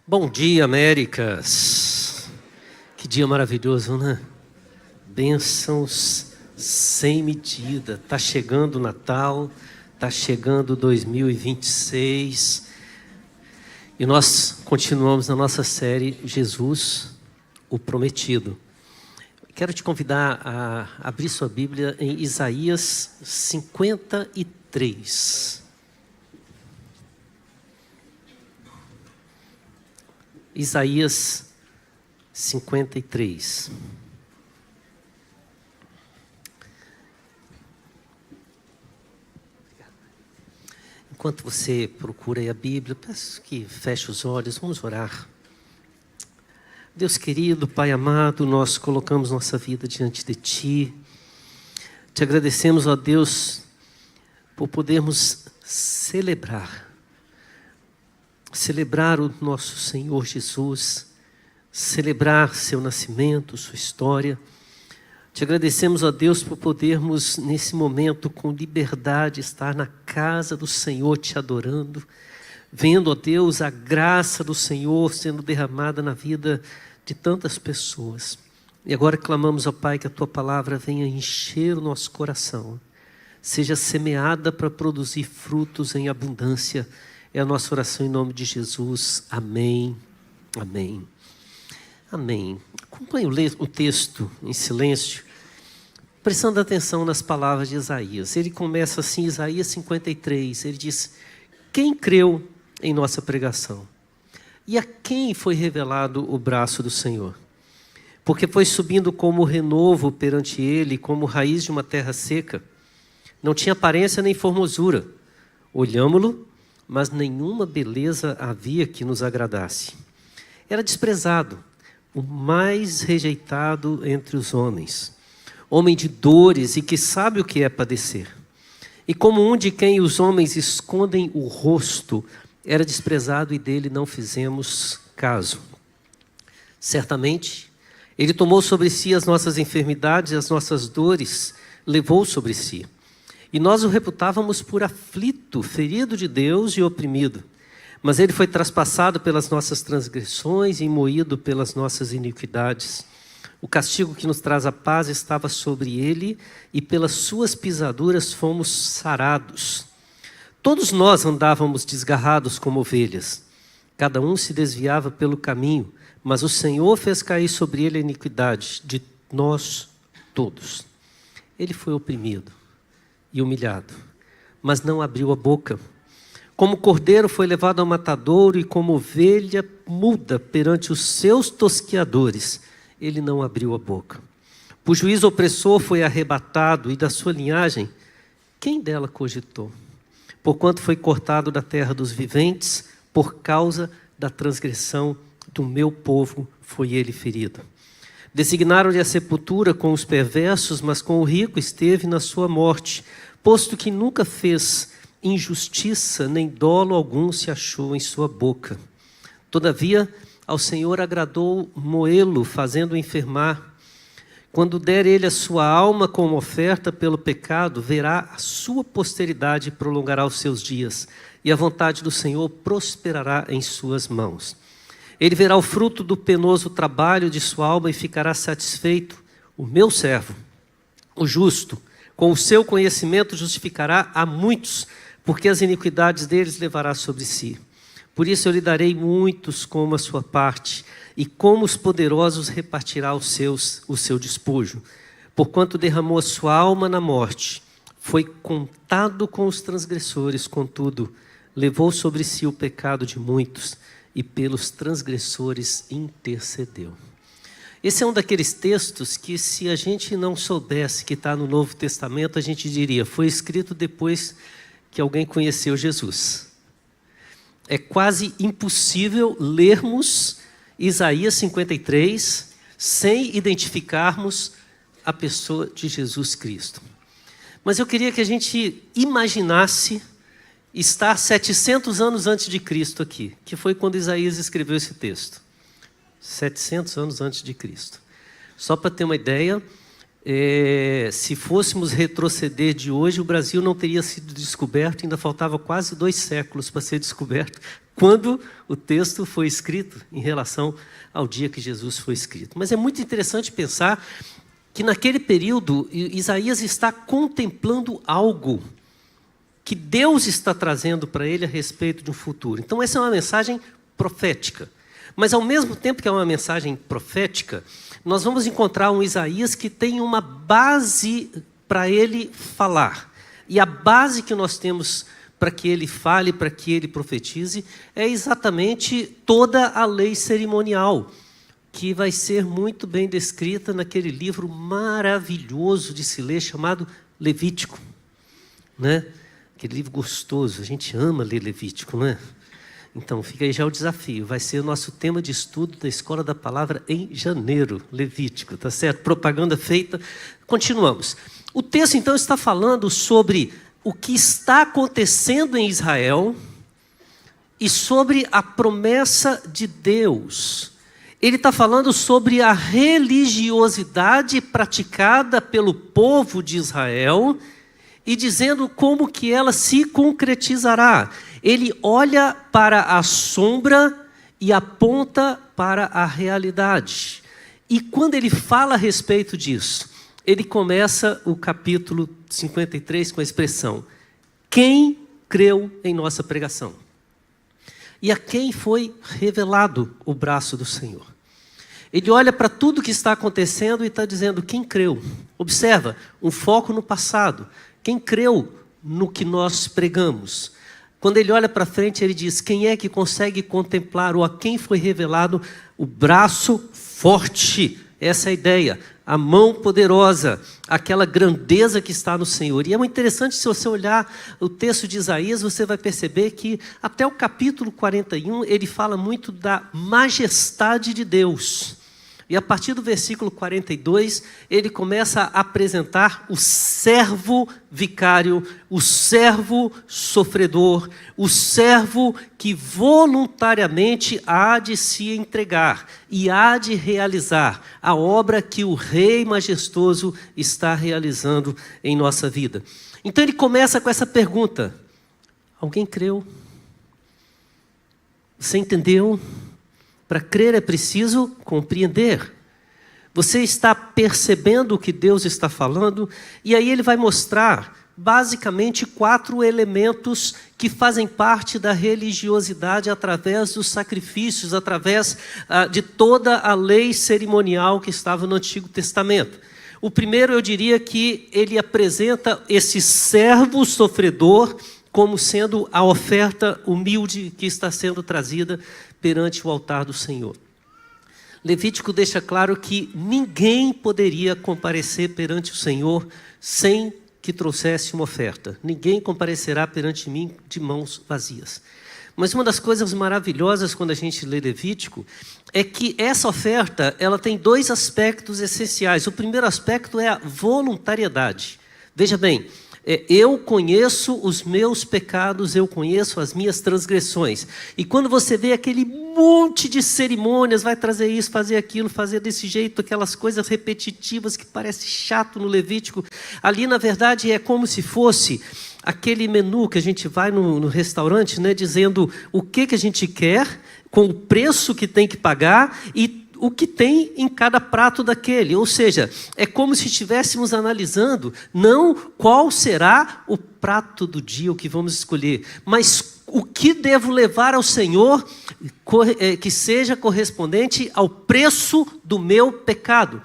Bom dia, Américas. Que dia maravilhoso, né? Bênçãos sem medida. Tá chegando o Natal, tá chegando 2026. E nós continuamos na nossa série Jesus, o Prometido. Quero te convidar a abrir sua Bíblia em Isaías 53. Isaías 53. Enquanto você procura aí a Bíblia, peço que feche os olhos, vamos orar. Deus querido, Pai amado, nós colocamos nossa vida diante de Ti. Te agradecemos, ó Deus, por podermos celebrar o nosso Senhor Jesus, celebrar seu nascimento, sua história. Te agradecemos, ó Deus, por podermos, nesse momento, com liberdade, estar na casa do Senhor, te adorando, vendo, ó Deus, a graça do Senhor sendo derramada na vida de tantas pessoas. E agora clamamos, ó Pai, que a Tua palavra venha encher o nosso coração, seja semeada para produzir frutos em abundância. É a nossa oração em nome de Jesus. Amém. Amém. Amém. Acompanhe o texto em silêncio, prestando atenção nas palavras de Isaías. Ele começa assim, Isaías 53. Ele diz: quem creu em nossa pregação? E a quem foi revelado o braço do Senhor? Porque foi subindo como renovo perante ele, como raiz de uma terra seca. Não tinha aparência nem formosura. Olhámo-lo, mas nenhuma beleza havia que nos agradasse. Era desprezado, o mais rejeitado entre os homens, homem de dores e que sabe o que é padecer. E como um de quem os homens escondem o rosto, era desprezado e dele não fizemos caso. Certamente, ele tomou sobre si as nossas enfermidades e as nossas dores, levou sobre si. E nós o reputávamos por aflito, ferido de Deus e oprimido. Mas ele foi traspassado pelas nossas transgressões e moído pelas nossas iniquidades. O castigo que nos traz a paz estava sobre ele, e pelas suas pisaduras fomos sarados. Todos nós andávamos desgarrados como ovelhas. Cada um se desviava pelo caminho, mas o Senhor fez cair sobre ele a iniquidade de nós todos. Ele foi oprimido e humilhado, mas não abriu a boca. Como cordeiro foi levado ao matadouro, e como ovelha muda perante os seus tosqueadores, ele não abriu a boca. Por juízo opressor foi arrebatado, e da sua linhagem, quem dela cogitou? Porquanto foi cortado da terra dos viventes, por causa da transgressão do meu povo foi ele ferido. Designaram-lhe a sepultura com os perversos, mas com o rico esteve na sua morte, posto que nunca fez injustiça, nem dolo algum se achou em sua boca. Todavia, ao Senhor agradou moê-lo, fazendo-o enfermar. Quando der ele a sua alma como oferta pelo pecado, verá a sua posteridade e prolongará os seus dias, e a vontade do Senhor prosperará em suas mãos. Ele verá o fruto do penoso trabalho de sua alma e ficará satisfeito. O meu servo, o justo, com o seu conhecimento justificará a muitos, porque as iniquidades deles levará sobre si. Por isso eu lhe darei muitos como a sua parte, e como os poderosos repartirá o seu despojo. Porquanto derramou a sua alma na morte, foi contado com os transgressores, contudo, levou sobre si o pecado de muitos, e pelos transgressores intercedeu. Esse é um daqueles textos que, se a gente não soubesse que está no Novo Testamento, a gente diria, foi escrito depois que alguém conheceu Jesus. É quase impossível lermos Isaías 53 sem identificarmos a pessoa de Jesus Cristo. Mas eu queria que a gente imaginasse estar 700 anos antes de Cristo aqui, que foi quando Isaías escreveu esse texto. 700 anos antes de Cristo. Só para ter uma ideia, se fôssemos retroceder de hoje, o Brasil não teria sido descoberto, ainda faltava quase 2 séculos para ser descoberto, quando o texto foi escrito em relação ao dia que Jesus foi escrito. Mas é muito interessante pensar que naquele período Isaías está contemplando algo que Deus está trazendo para ele a respeito de um futuro. Então essa é uma mensagem profética. Mas ao mesmo tempo que é uma mensagem profética, nós vamos encontrar um Isaías que tem uma base para ele falar. E a base que nós temos para que ele fale, para que ele profetize, é exatamente toda a lei cerimonial, que vai ser muito bem descrita naquele livro maravilhoso de se ler, chamado Levítico. Né? Aquele livro gostoso, a gente ama ler Levítico, não é? Então, fica aí já o desafio. Vai ser o nosso tema de estudo da Escola da Palavra em janeiro, Levítico, tá certo? Propaganda feita. Continuamos. O texto, então, está falando sobre o que está acontecendo em Israel e sobre a promessa de Deus. Ele está falando sobre a religiosidade praticada pelo povo de Israel e dizendo como que ela se concretizará. Ele olha para a sombra e aponta para a realidade. E quando ele fala a respeito disso, ele começa o capítulo 53 com a expressão: quem creu em nossa pregação? E a quem foi revelado o braço do Senhor? Ele olha para tudo que está acontecendo e está dizendo: quem creu? Observa, um foco no passado. Quem creu no que nós pregamos? Quando ele olha para frente, ele diz: quem é que consegue contemplar, ou a quem foi revelado o braço forte? Essa é a ideia, a mão poderosa, aquela grandeza que está no Senhor. E é muito interessante, se você olhar o texto de Isaías, você vai perceber que até o capítulo 41, ele fala muito da majestade de Deus. E a partir do versículo 42, ele começa a apresentar o servo vicário, o servo sofredor, o servo que voluntariamente há de se entregar e há de realizar a obra que o Rei majestoso está realizando em nossa vida. Então ele começa com essa pergunta: alguém creu? Você entendeu? Para crer é preciso compreender. Você está percebendo o que Deus está falando? E aí ele vai mostrar, basicamente, 4 elementos que fazem parte da religiosidade através dos sacrifícios, através de toda a lei cerimonial que estava no Antigo Testamento. O primeiro, eu diria que ele apresenta esse servo sofredor como sendo a oferta humilde que está sendo trazida perante o altar do Senhor. Levítico deixa claro que ninguém poderia comparecer perante o Senhor sem que trouxesse uma oferta. Ninguém comparecerá perante mim de mãos vazias. Mas uma das coisas maravilhosas quando a gente lê Levítico é que essa oferta, ela tem 2 aspectos essenciais. O primeiro aspecto é a voluntariedade. Veja bem, eu conheço os meus pecados, eu conheço as minhas transgressões. E quando você vê aquele monte de cerimônias, vai trazer isso, fazer aquilo, fazer desse jeito, aquelas coisas repetitivas que parece chato no Levítico, ali na verdade é como se fosse aquele menu que a gente vai no restaurante, né, dizendo o que a gente quer, com o preço que tem que pagar e o que tem em cada prato daquele. Ou seja, é como se estivéssemos analisando não qual será o prato do dia, o que vamos escolher, mas o que devo levar ao Senhor que seja correspondente ao preço do meu pecado.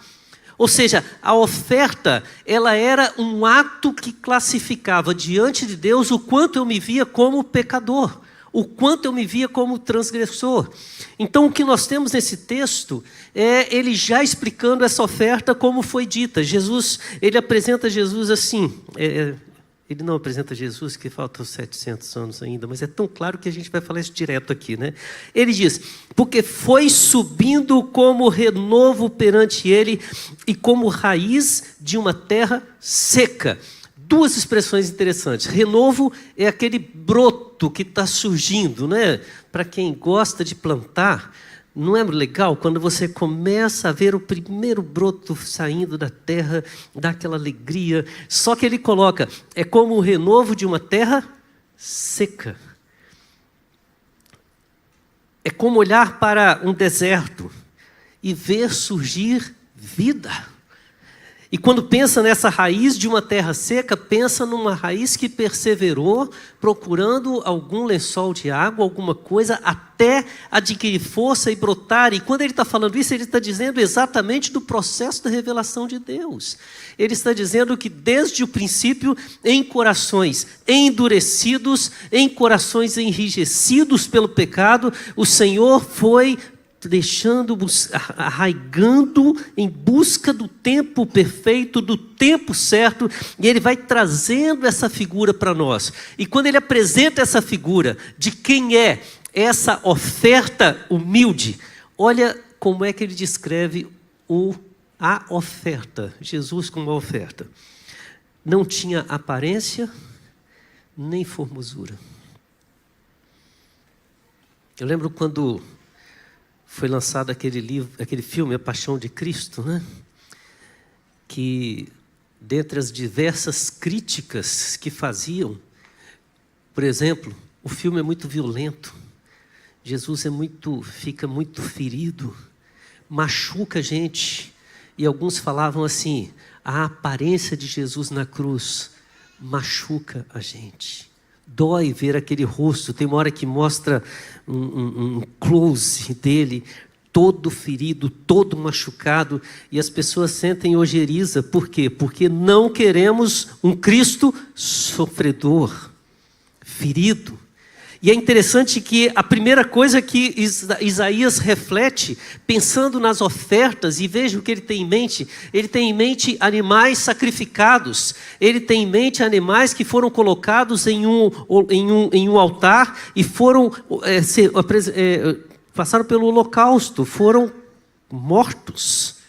Ou seja, a oferta, ela era um ato que classificava diante de Deus o quanto eu me via como pecador, o quanto eu me via como transgressor. Então, o que nós temos nesse texto é ele já explicando essa oferta como foi dita. Jesus, ele apresenta Jesus assim, ele não apresenta Jesus, que faltam 700 anos ainda, mas é tão claro que a gente vai falar isso direto aqui, né? Ele diz: porque foi subindo como renovo perante ele e como raiz de uma terra seca. 2 expressões interessantes. Renovo é aquele broto que está surgindo, né? Para quem gosta de plantar, não é legal quando você começa a ver o primeiro broto saindo da terra, dá aquela alegria. Só que ele coloca, é como o renovo de uma terra seca. É como olhar para um deserto e ver surgir vida. E quando pensa nessa raiz de uma terra seca, pensa numa raiz que perseverou, procurando algum lençol de água, alguma coisa, até adquirir força e brotar. E quando ele está falando isso, ele está dizendo exatamente do processo da revelação de Deus. Ele está dizendo que desde o princípio, em corações endurecidos, em corações enrijecidos pelo pecado, o Senhor foi arraigando em busca do tempo perfeito, do tempo certo, e ele vai trazendo essa figura para nós. E quando ele apresenta essa figura de quem é essa oferta humilde, olha como é que ele descreve a oferta, Jesus como a oferta. Não tinha aparência, nem formosura. Eu lembro quando foi lançado aquele filme, A Paixão de Cristo, né? Que, dentre as diversas críticas que faziam, por exemplo, o filme é muito violento, Jesus fica muito ferido, machuca a gente, e alguns falavam assim, a aparência de Jesus na cruz machuca a gente. Dói ver aquele rosto. Tem uma hora que mostra um close dele, todo ferido, todo machucado, e as pessoas sentem ojeriza. Por quê? Porque não queremos um Cristo sofredor, ferido. E é interessante que a primeira coisa que Isaías reflete, pensando nas ofertas, e veja o que ele tem em mente animais sacrificados, ele tem em mente animais que foram colocados em um altar e foram, passaram pelo holocausto, foram mortos.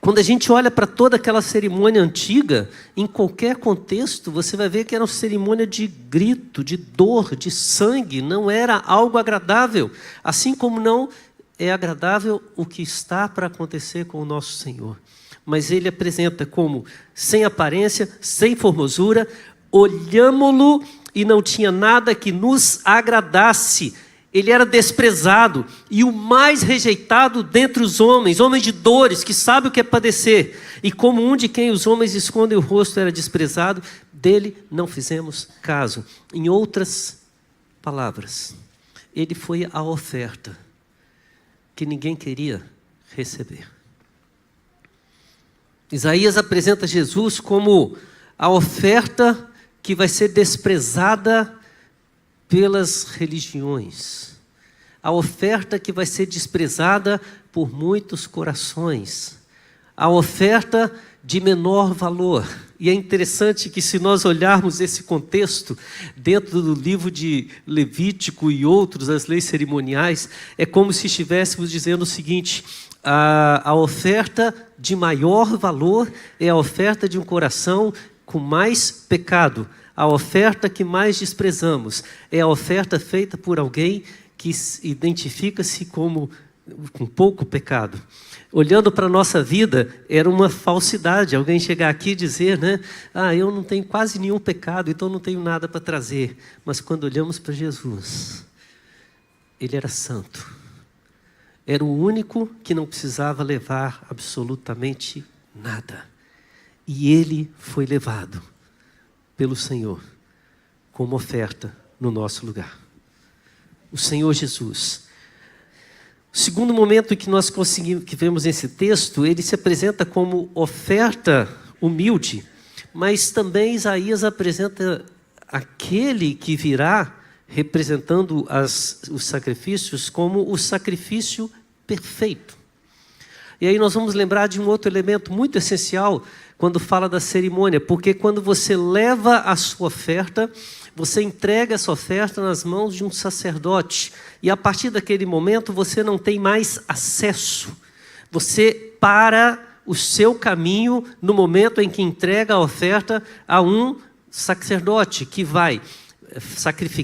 Quando a gente olha para toda aquela cerimônia antiga, em qualquer contexto, você vai ver que era uma cerimônia de grito, de dor, de sangue, não era algo agradável. Assim como não é agradável o que está para acontecer com o nosso Senhor. Mas ele apresenta como sem aparência, sem formosura, olhámo-lo e não tinha nada que nos agradasse. Ele era desprezado e o mais rejeitado dentre os homens, homem de dores, que sabe o que é padecer. E como um de quem os homens escondem o rosto era desprezado, dele não fizemos caso. Em outras palavras, ele foi a oferta que ninguém queria receber. Isaías apresenta Jesus como a oferta que vai ser desprezada pelas religiões, a oferta que vai ser desprezada por muitos corações, a oferta de menor valor. E é interessante que, se nós olharmos esse contexto dentro do livro de Levítico e outros, as leis cerimoniais, é como se estivéssemos dizendo o seguinte: a oferta de maior valor é a oferta de um coração com mais pecado. A oferta que mais desprezamos é a oferta feita por alguém que identifica-se com pouco pecado. Olhando para a nossa vida, era uma falsidade alguém chegar aqui e dizer, né? Eu não tenho quase nenhum pecado, então não tenho nada para trazer. Mas quando olhamos para Jesus, ele era santo. Era o único que não precisava levar absolutamente nada. E ele foi levado pelo Senhor como oferta no nosso lugar. O Senhor Jesus. O segundo momento que nós que vemos nesse texto, ele se apresenta como oferta humilde, mas também Isaías apresenta aquele que virá representando os sacrifícios como o sacrifício perfeito. E aí nós vamos lembrar de um outro elemento muito essencial quando fala da cerimônia, porque quando você leva a sua oferta, você entrega essa oferta nas mãos de um sacerdote, e a partir daquele momento você não tem mais acesso. Você para o seu caminho no momento em que entrega a oferta a um sacerdote que vai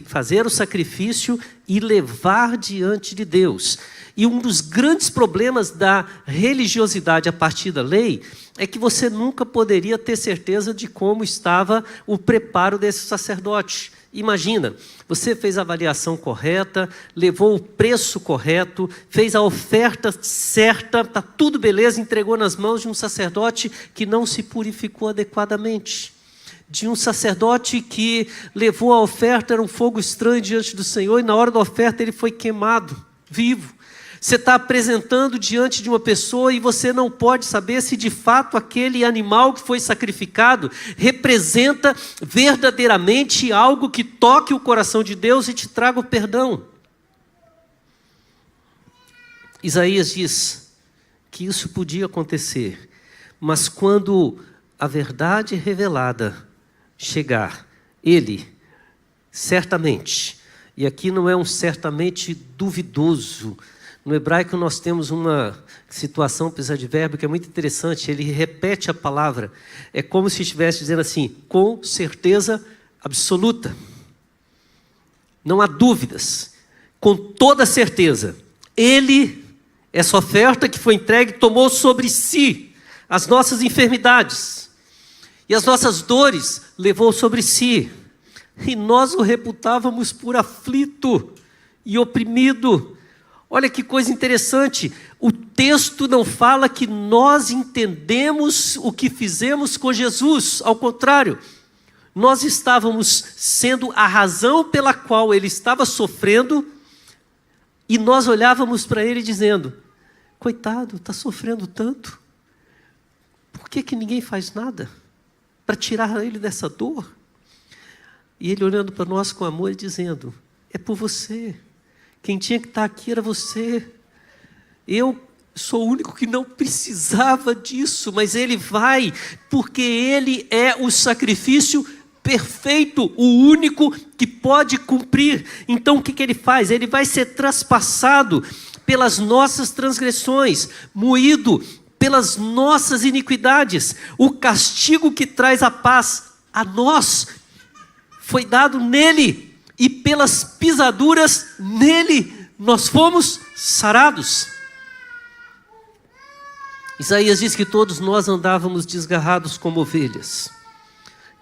fazer o sacrifício e levar diante de Deus. E um dos grandes problemas da religiosidade a partir da lei é que você nunca poderia ter certeza de como estava o preparo desse sacerdote. Imagina, você fez a avaliação correta, levou o preço correto, fez a oferta certa, está tudo beleza, entregou nas mãos de um sacerdote que não se purificou adequadamente. De um sacerdote que levou a oferta, era um fogo estranho diante do Senhor, e na hora da oferta ele foi queimado, vivo. Você está apresentando diante de uma pessoa e você não pode saber se de fato aquele animal que foi sacrificado representa verdadeiramente algo que toque o coração de Deus e te traga o perdão. Isaías diz que isso podia acontecer, mas quando a verdade revelada chegar, ele certamente, e aqui não é um certamente duvidoso. No hebraico nós temos uma situação, precisa de verbo, que é muito interessante. Ele repete a palavra. É como se estivesse dizendo assim, com certeza absoluta. Não há dúvidas. Com toda certeza. Ele, essa oferta que foi entregue, tomou sobre si as nossas enfermidades. E as nossas dores levou sobre si. E nós o reputávamos por aflito e oprimido. Olha que coisa interessante, o texto não fala que nós entendemos o que fizemos com Jesus, ao contrário, nós estávamos sendo a razão pela qual ele estava sofrendo, e nós olhávamos para ele dizendo, coitado, está sofrendo tanto, por que ninguém faz nada para tirar ele dessa dor? E ele olhando para nós com amor e dizendo, é por você. Quem tinha que estar aqui era você. Eu sou o único que não precisava disso, mas ele vai, porque ele é o sacrifício perfeito, o único que pode cumprir. Então o que ele faz? Ele vai ser traspassado pelas nossas transgressões, moído pelas nossas iniquidades. O castigo que traz a paz a nós foi dado nele. E pelas pisaduras nele nós fomos sarados. Isaías diz que todos nós andávamos desgarrados como ovelhas.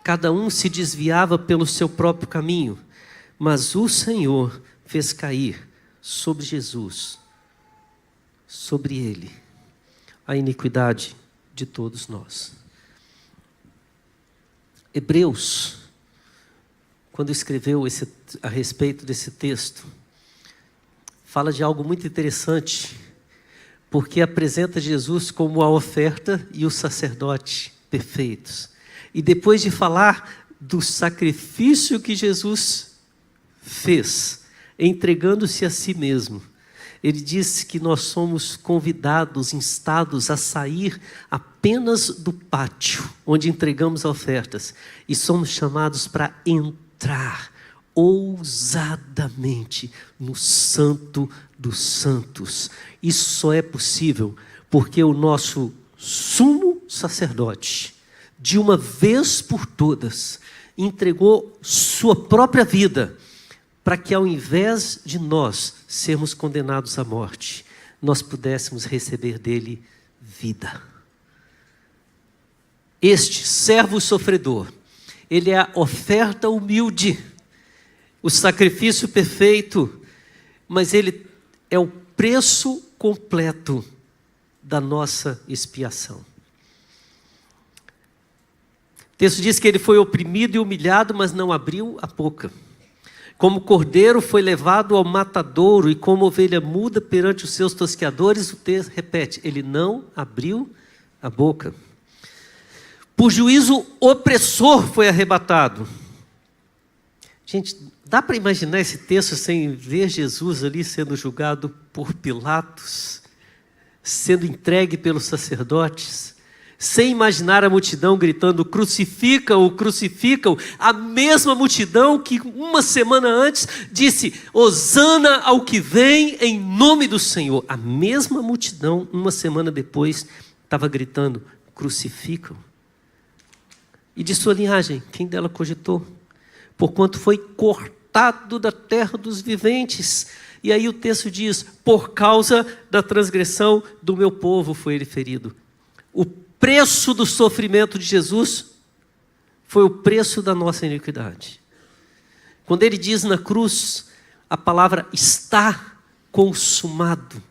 Cada um se desviava pelo seu próprio caminho. Mas o Senhor fez cair sobre Jesus, sobre ele, a iniquidade de todos nós. Hebreus, quando escreveu a respeito desse texto, fala de algo muito interessante, porque apresenta Jesus como a oferta e o sacerdote perfeitos. E depois de falar do sacrifício que Jesus fez, entregando-se a si mesmo, ele diz que nós somos convidados, instados a sair apenas do pátio, onde entregamos ofertas, e somos chamados para entrar ousadamente no Santo dos Santos. Isso só é possível porque o nosso sumo sacerdote, de uma vez por todas, entregou sua própria vida para que, ao invés de nós sermos condenados à morte, nós pudéssemos receber dele vida. Este servo sofredor, ele é a oferta humilde, o sacrifício perfeito, mas ele é o preço completo da nossa expiação. O texto diz que ele foi oprimido e humilhado, mas não abriu a boca. Como cordeiro foi levado ao matadouro e como ovelha muda perante os seus tosqueadores, o texto repete, ele não abriu a boca. Por juízo opressor foi arrebatado. Gente, dá para imaginar esse texto sem ver Jesus ali sendo julgado por Pilatos, sendo entregue pelos sacerdotes, sem imaginar a multidão gritando, crucifica-o, crucifica-o, a mesma multidão que uma semana antes disse, hosana ao que vem em nome do Senhor. A mesma multidão, uma semana depois, estava gritando, crucifica-o. E de sua linhagem, quem dela cogitou? Porquanto foi cortado da terra dos viventes. E aí o texto diz, por causa da transgressão do meu povo foi ele ferido. O preço do sofrimento de Jesus foi o preço da nossa iniquidade. Quando ele diz na cruz a palavra está consumado,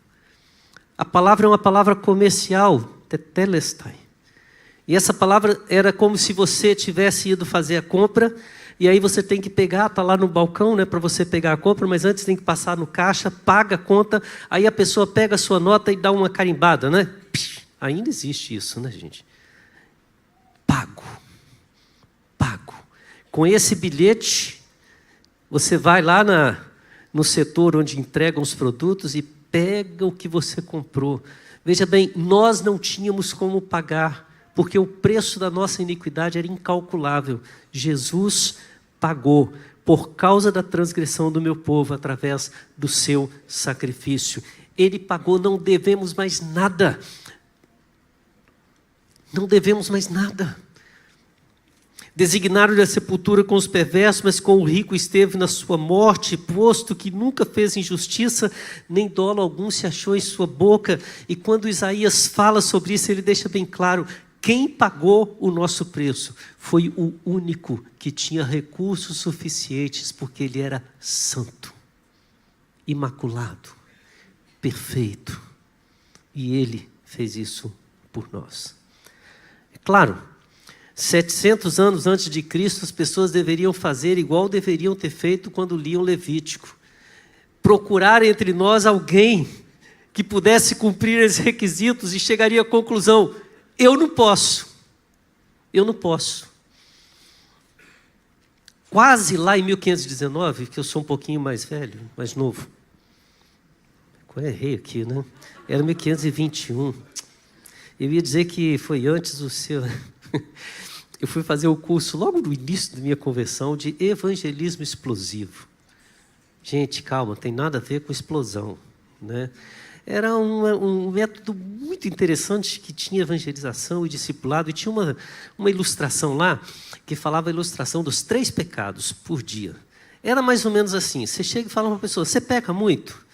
a palavra é uma palavra comercial, tetelestai. E essa palavra era como se você tivesse ido fazer a compra, e aí você tem que pegar, está lá no balcão, né, para você pegar a compra, mas antes tem que passar no caixa, paga a conta, aí a pessoa pega a sua nota e dá uma carimbada, né? Ainda existe isso, né, gente? Pago. Com esse bilhete, você vai lá no setor onde entregam os produtos e pega o que você comprou. Veja bem, nós não tínhamos como pagar, porque o preço da nossa iniquidade era incalculável. Jesus pagou por causa da transgressão do meu povo, através do seu sacrifício. Ele pagou, não devemos mais nada. Não devemos mais nada. Designaram-lhe a sepultura com os perversos, mas com o rico esteve na sua morte, posto que nunca fez injustiça, nem dolo algum se achou em sua boca. E quando Isaías fala sobre isso, ele deixa bem claro: quem pagou o nosso preço foi o único que tinha recursos suficientes, porque ele era santo, imaculado, perfeito. E ele fez isso por nós. É claro, 700 anos antes de Cristo, as pessoas deveriam fazer igual deveriam ter feito quando liam Levítico. Procurar entre nós alguém que pudesse cumprir esses requisitos e chegaria à conclusão: eu não posso. Quase lá em 1519, que eu sou um pouquinho mais velho, mais novo. Eu errei aqui, né? Era 1521. Eu ia dizer que foi antes do seu... Eu fui fazer o curso logo no início da minha conversão de evangelismo explosivo. Gente, calma, tem nada a ver com explosão, né? Era um método muito interessante que tinha evangelização e discipulado, e tinha uma ilustração lá que falava a ilustração dos 3 pecados por dia. Era mais ou menos assim: você chega e fala para uma pessoa: você peca muito?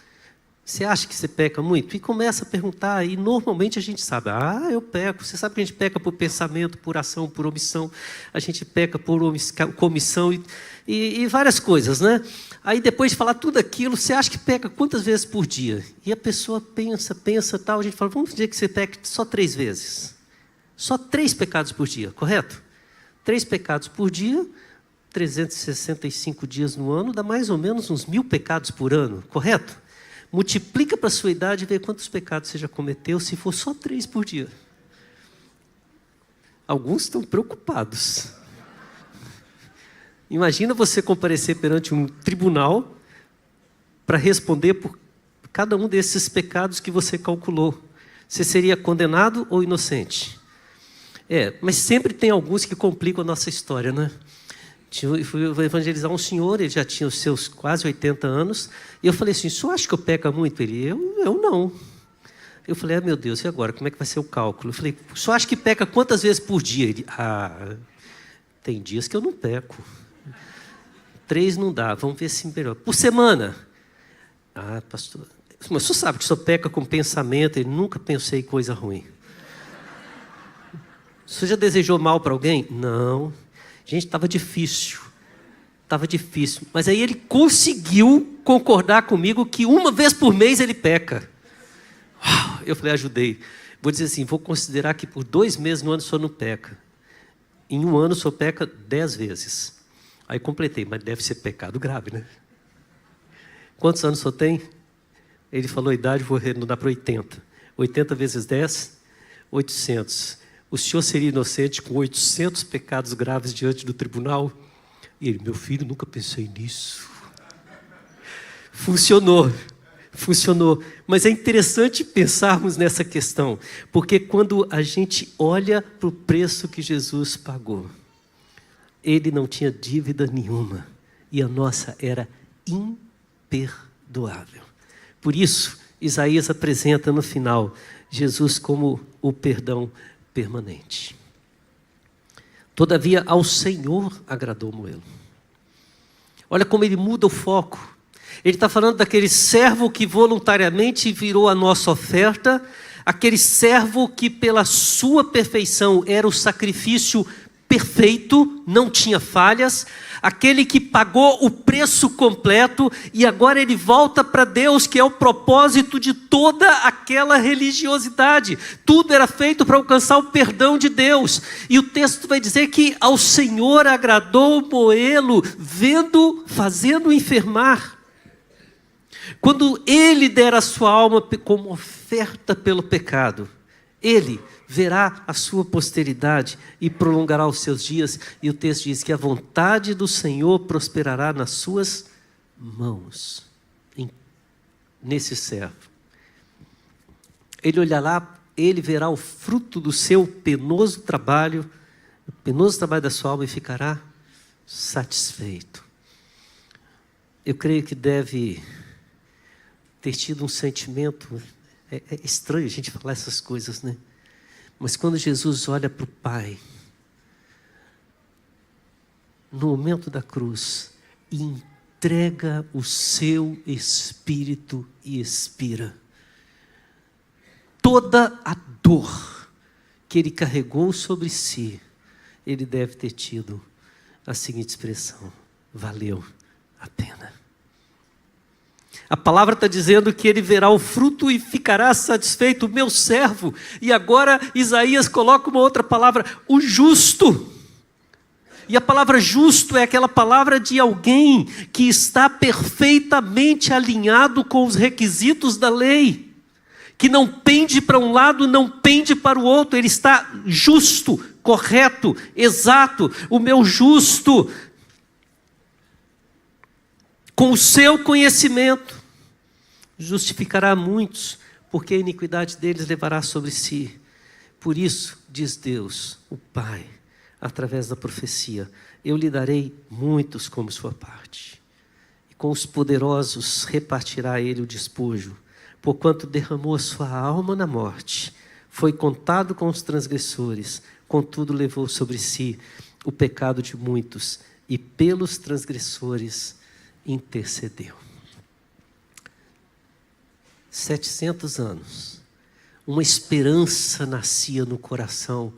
Você acha que você peca muito? E começa a perguntar, e normalmente a gente sabe: eu peco. Você sabe que a gente peca por pensamento, por ação, por omissão, a gente peca por comissão e várias coisas, né? Aí depois de falar tudo aquilo, você acha que peca quantas vezes por dia? E a pessoa pensa tal, a gente fala: vamos dizer que você peca só 3 vezes. Só 3 pecados por dia, correto? 3 pecados por dia, 365 dias no ano, dá mais ou menos uns 1000 pecados por ano, correto? Multiplica para a sua idade e vê quantos pecados você já cometeu, se for só 3 por dia. Alguns estão preocupados. Imagina você comparecer perante um tribunal para responder por cada um desses pecados que você calculou. Você seria condenado ou inocente? Mas sempre tem alguns que complicam a nossa história, né? Eu fui evangelizar um senhor, ele já tinha os seus quase 80 anos, e eu falei assim: o senhor acha que eu peco muito? Ele: eu não. Eu falei: meu Deus, e agora? Como é que vai ser o cálculo? Eu falei: o senhor acha que peca quantas vezes por dia? Ele: tem dias que eu não peco. 3 não dá, vamos ver se melhor. Por semana? Pastor, mas o senhor sabe que o senhor peca com pensamento, ele: nunca pensei coisa ruim. O senhor já desejou mal para alguém? Não. Gente, estava difícil. Mas aí ele conseguiu concordar comigo que 1 vez por mês ele peca. Eu falei: ajudei. Vou dizer assim: vou considerar que por 2 meses no ano o senhor não peca. Em 1 ano o senhor peca 10 vezes. Aí completei: mas deve ser pecado grave, né? Quantos anos o senhor tem? Ele falou a idade, vou arredondar para 80. 80 vezes 10, 800. O senhor seria inocente com 800 pecados graves diante do tribunal? E ele: meu filho, nunca pensei nisso. Funcionou. Mas é interessante pensarmos nessa questão, porque quando a gente olha para o preço que Jesus pagou, ele não tinha dívida nenhuma, e a nossa era imperdoável. Por isso, Isaías apresenta no final Jesus como o perdão permanente. Todavia, ao Senhor agradou Moelo. Olha como ele muda o foco. Ele está falando daquele servo que voluntariamente virou a nossa oferta, aquele servo que pela sua perfeição era o sacrifício perfeito, não tinha falhas, aquele que pagou o preço completo, e agora ele volta para Deus, que é o propósito de toda aquela religiosidade. Tudo era feito para alcançar o perdão de Deus. E o texto vai dizer que ao Senhor agradou moê-lo, fazendo enfermar. Quando ele der a sua alma como oferta pelo pecado, ele verá a sua posteridade e prolongará os seus dias. E o texto diz que a vontade do Senhor prosperará nas suas mãos, nesse servo. Ele olhará, ele verá o fruto do seu penoso trabalho da sua alma, e ficará satisfeito. Eu creio que deve ter tido um sentimento, é estranho a gente falar essas coisas, né? Mas quando Jesus olha para o Pai, no momento da cruz, e entrega o seu Espírito e expira, toda a dor que ele carregou sobre si, ele deve ter tido a seguinte expressão: valeu a pena. A palavra está dizendo que ele verá o fruto e ficará satisfeito, o meu servo. E agora Isaías coloca uma outra palavra, o justo. E a palavra justo é aquela palavra de alguém que está perfeitamente alinhado com os requisitos da lei, que não pende para um lado, não pende para o outro. Ele está justo, correto, exato. O meu justo, com o seu conhecimento, justificará muitos, porque a iniquidade deles levará sobre si. Por isso, diz Deus, o Pai, através da profecia: eu lhe darei muitos como sua parte, e com os poderosos repartirá ele o despojo, porquanto derramou a sua alma na morte, foi contado com os transgressores, contudo levou sobre si o pecado de muitos, e pelos transgressores intercedeu. 700 anos, uma esperança nascia no coração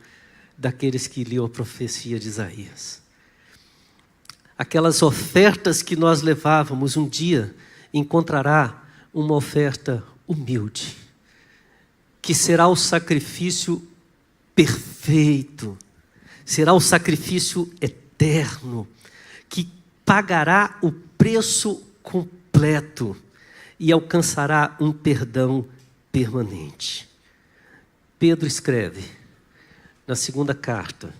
daqueles que liam a profecia de Isaías. Aquelas ofertas que nós levávamos, um dia encontrará uma oferta humilde, que será o sacrifício perfeito, será o sacrifício eterno, que pagará o preço completo e alcançará um perdão permanente. Pedro escreve na segunda carta,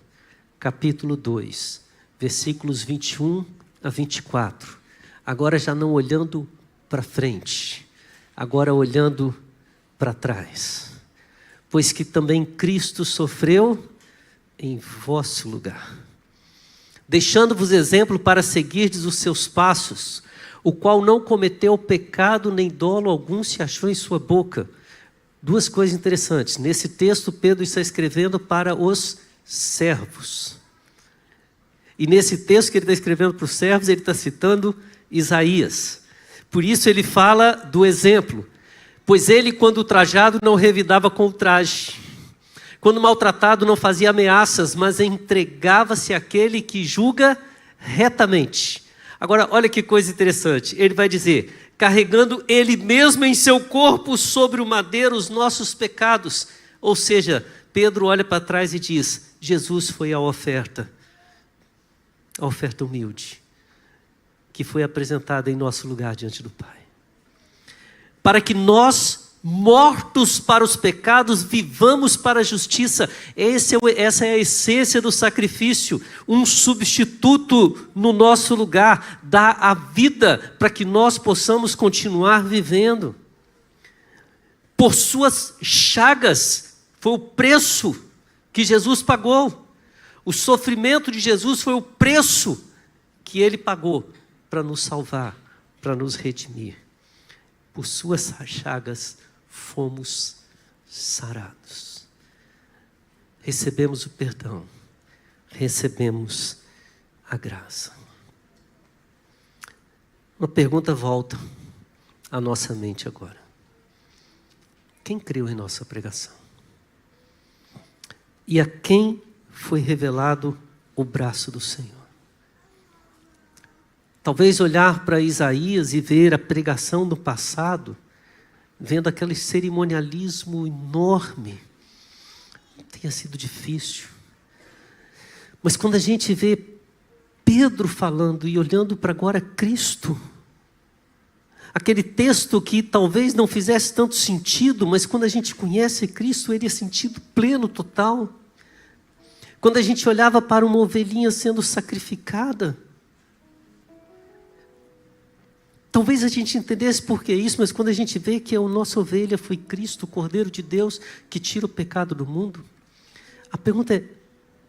capítulo 2, versículos 21 a 24, agora já não olhando para frente, agora olhando para trás. Pois que também Cristo sofreu em vosso lugar, deixando-vos exemplo para seguirdes os seus passos, o qual não cometeu pecado, nem dolo algum se achou em sua boca. Duas coisas interessantes. Nesse texto, Pedro está escrevendo para os servos. E nesse texto que ele está escrevendo para os servos, ele está citando Isaías. Por isso ele fala do exemplo. Pois ele, quando ultrajado, não revidava com ultraje. Quando maltratado, não fazia ameaças, mas entregava-se àquele que julga retamente. Agora, olha que coisa interessante. Ele vai dizer: carregando ele mesmo em seu corpo sobre o madeiro os nossos pecados. Ou seja, Pedro olha para trás e diz: Jesus foi a oferta humilde, que foi apresentada em nosso lugar diante do Pai. Para que nós, mortos para os pecados, vivamos para a justiça. Essa é a essência do sacrifício. Um substituto no nosso lugar, dá a vida para que nós possamos continuar vivendo. Por suas chagas foi o preço que Jesus pagou. O sofrimento de Jesus foi o preço que ele pagou para nos salvar, para nos redimir. Por suas chagas fomos sarados. Recebemos o perdão, recebemos a graça. Uma pergunta volta à nossa mente agora: quem creu em nossa pregação? E a quem foi revelado o braço do Senhor. Talvez olhar para Isaías e ver a pregação do passado, vendo aquele cerimonialismo enorme, tenha sido difícil. Mas quando a gente vê Pedro falando e olhando para agora Cristo, aquele texto que talvez não fizesse tanto sentido, mas quando a gente conhece Cristo, ele é sentido pleno, total. Quando a gente olhava para uma ovelhinha sendo sacrificada, talvez a gente entendesse por que isso, mas quando a gente vê que a nossa ovelha foi Cristo, o Cordeiro de Deus, que tira o pecado do mundo, a pergunta é,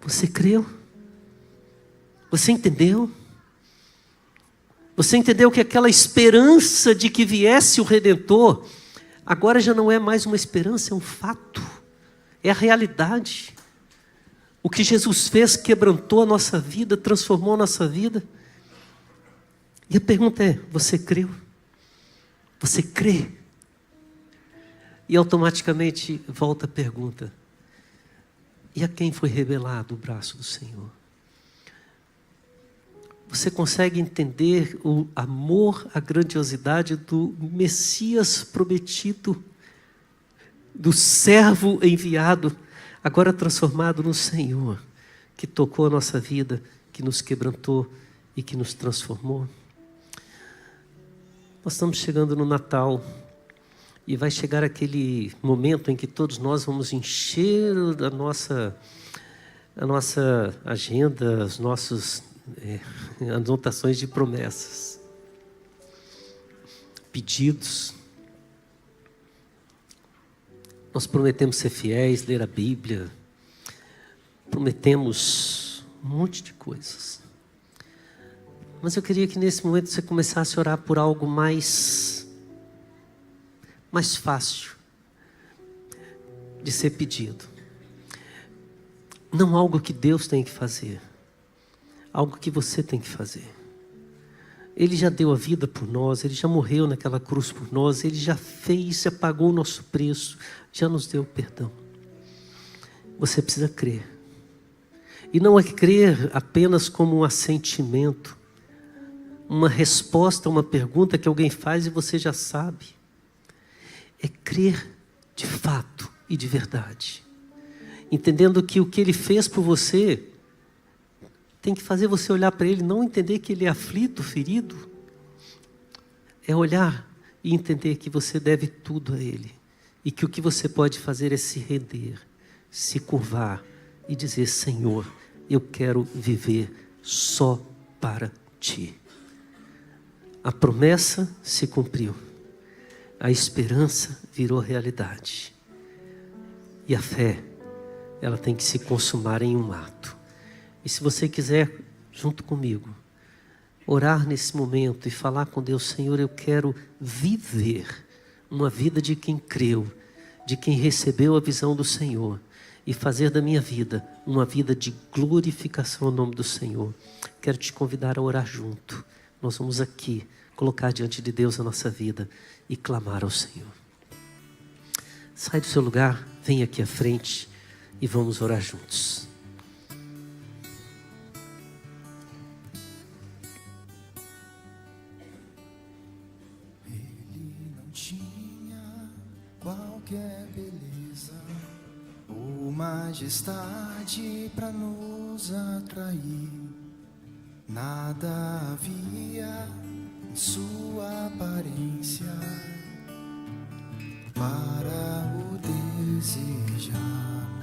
você creu? Você entendeu? Você entendeu que aquela esperança de que viesse o Redentor, agora já não é mais uma esperança, é um fato, é a realidade. O que Jesus fez quebrantou a nossa vida, transformou a nossa vida. E a pergunta é, você creu? Você crê? E automaticamente volta a pergunta, e a quem foi revelado o braço do Senhor? Você consegue entender o amor, a grandiosidade do Messias prometido, do servo enviado, agora transformado no Senhor, que tocou a nossa vida, que nos quebrantou e que nos transformou? Nós estamos chegando no Natal e vai chegar aquele momento em que todos nós vamos encher a nossa agenda, as nossas anotações de promessas, pedidos. Nós prometemos ser fiéis, ler a Bíblia, prometemos um monte de coisas. Mas eu queria que nesse momento você começasse a orar por algo mais fácil de ser pedido. Não algo que Deus tem que fazer, algo que você tem que fazer. Ele já deu a vida por nós, Ele já morreu naquela cruz por nós, Ele já fez, já pagou o nosso preço, já nos deu perdão. Você precisa crer. E não é crer apenas como um assentimento, uma resposta a uma pergunta que alguém faz e você já sabe. É crer de fato e de verdade. Entendendo que o que Ele fez por você tem que fazer você olhar para Ele, não entender que Ele é aflito, ferido. É olhar e entender que você deve tudo a Ele. E que o que você pode fazer é se render, se curvar e dizer, Senhor, eu quero viver só para Ti. A promessa se cumpriu. A esperança virou realidade. E a fé, ela tem que se consumar em um ato. E se você quiser, junto comigo, orar nesse momento e falar com Deus, Senhor, eu quero viver uma vida de quem creu, de quem recebeu a visão do Senhor, e fazer da minha vida uma vida de glorificação ao nome do Senhor. Quero te convidar a orar junto. Nós vamos aqui colocar diante de Deus a nossa vida e clamar ao Senhor. Sai do seu lugar, vem aqui à frente e vamos orar juntos. Ele não tinha qualquer beleza ou majestade para nos atrair. Nada havia em sua aparência para o desejar,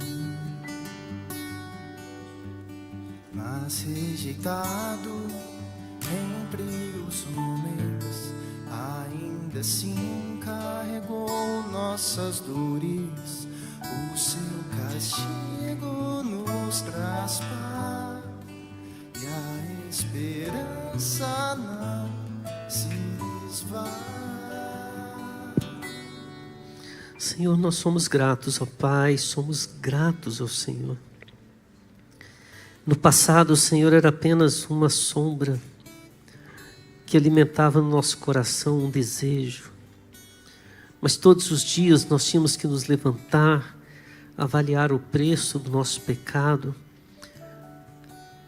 mas rejeitado entre os homens, ainda assim carregou nossas dores. O seu castigo nos traz paz e a esperança não se esvai. Senhor, nós somos gratos ao Pai, somos gratos ao Senhor. No passado, o Senhor era apenas uma sombra que alimentava no nosso coração um desejo. Mas todos os dias nós tínhamos que nos levantar, avaliar o preço do nosso pecado,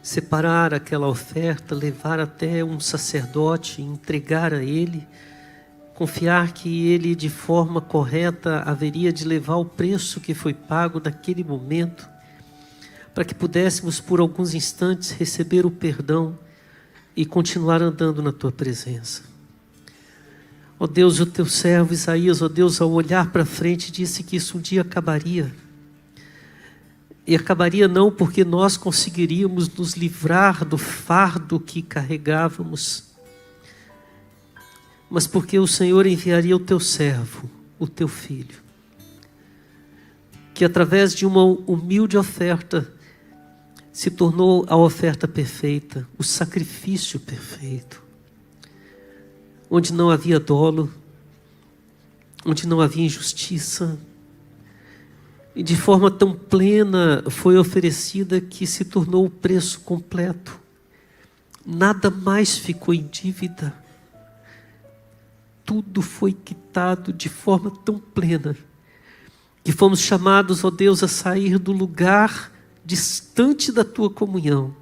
separar aquela oferta, levar até um sacerdote, entregar a ele, confiar que ele de forma correta haveria de levar o preço que foi pago naquele momento, para que pudéssemos por alguns instantes receber o perdão e continuar andando na tua presença. Ó Deus, o teu servo Isaías, ó Deus, ao olhar para frente disse que isso um dia acabaria. E acabaria não porque nós conseguiríamos nos livrar do fardo que carregávamos, mas porque o Senhor enviaria o teu servo, o teu filho, que através de uma humilde oferta se tornou a oferta perfeita, o sacrifício perfeito, onde não havia dolo, onde não havia injustiça, e de forma tão plena foi oferecida que se tornou o preço completo. Nada mais ficou em dívida. Tudo foi quitado de forma tão plena que fomos chamados, ó Deus, a sair do lugar distante da tua comunhão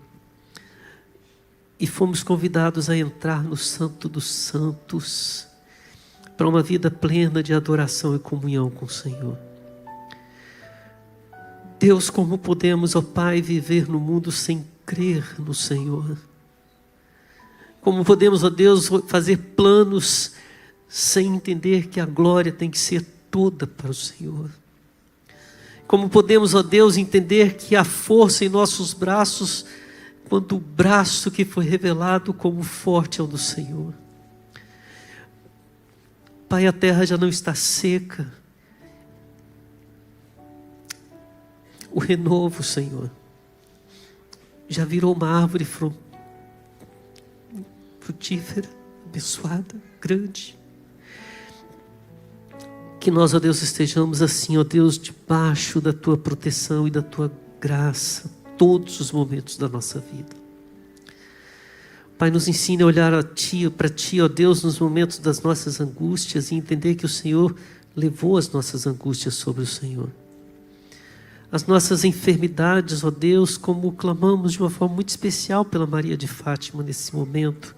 e fomos convidados a entrar no Santo dos Santos para uma vida plena de adoração e comunhão com o Senhor. Deus, como podemos, ó Pai, viver no mundo sem crer no Senhor? Como podemos, ó Deus, fazer planos sem entender que a glória tem que ser toda para o Senhor? Como podemos, ó Deus, entender que há força em nossos braços quando o braço que foi revelado como forte é o do Senhor? Pai, a terra já não está seca. O renovo, Senhor, já virou uma árvore frutífera, abençoada, grande. Que nós, ó Deus, estejamos assim, ó Deus, debaixo da tua proteção e da tua graça, todos os momentos da nossa vida. Pai, nos ensine a olhar para Ti, ó Deus, nos momentos das nossas angústias e entender que o Senhor levou as nossas angústias sobre o Senhor. As nossas enfermidades, ó Deus, como clamamos de uma forma muito especial pela Maria de Fátima nesse momento.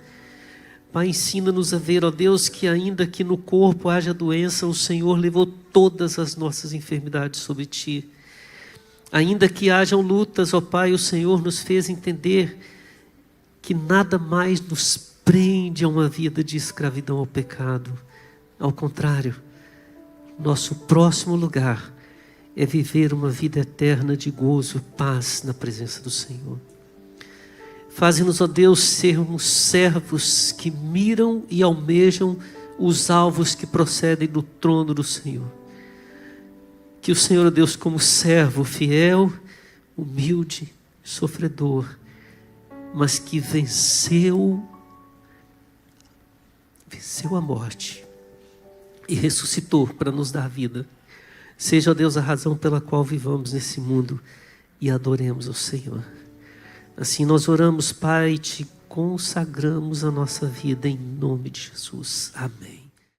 Pai, ensina-nos a ver, ó Deus, que ainda que no corpo haja doença, o Senhor levou todas as nossas enfermidades sobre Ti. Ainda que hajam lutas, ó Pai, o Senhor nos fez entender que nada mais nos prende a uma vida de escravidão ao pecado. Ao contrário, nosso próximo lugar é viver uma vida eterna de gozo, paz na presença do Senhor. Faze-nos, ó Deus, sermos servos que miram e almejam os alvos que procedem do trono do Senhor. Que o Senhor, ó Deus, como servo fiel, humilde, sofredor, mas que venceu a morte e ressuscitou para nos dar vida. Seja, ó Deus, a razão pela qual vivamos nesse mundo e adoremos ao Senhor. Assim nós oramos, Pai, e Te consagramos a nossa vida em nome de Jesus. Amém.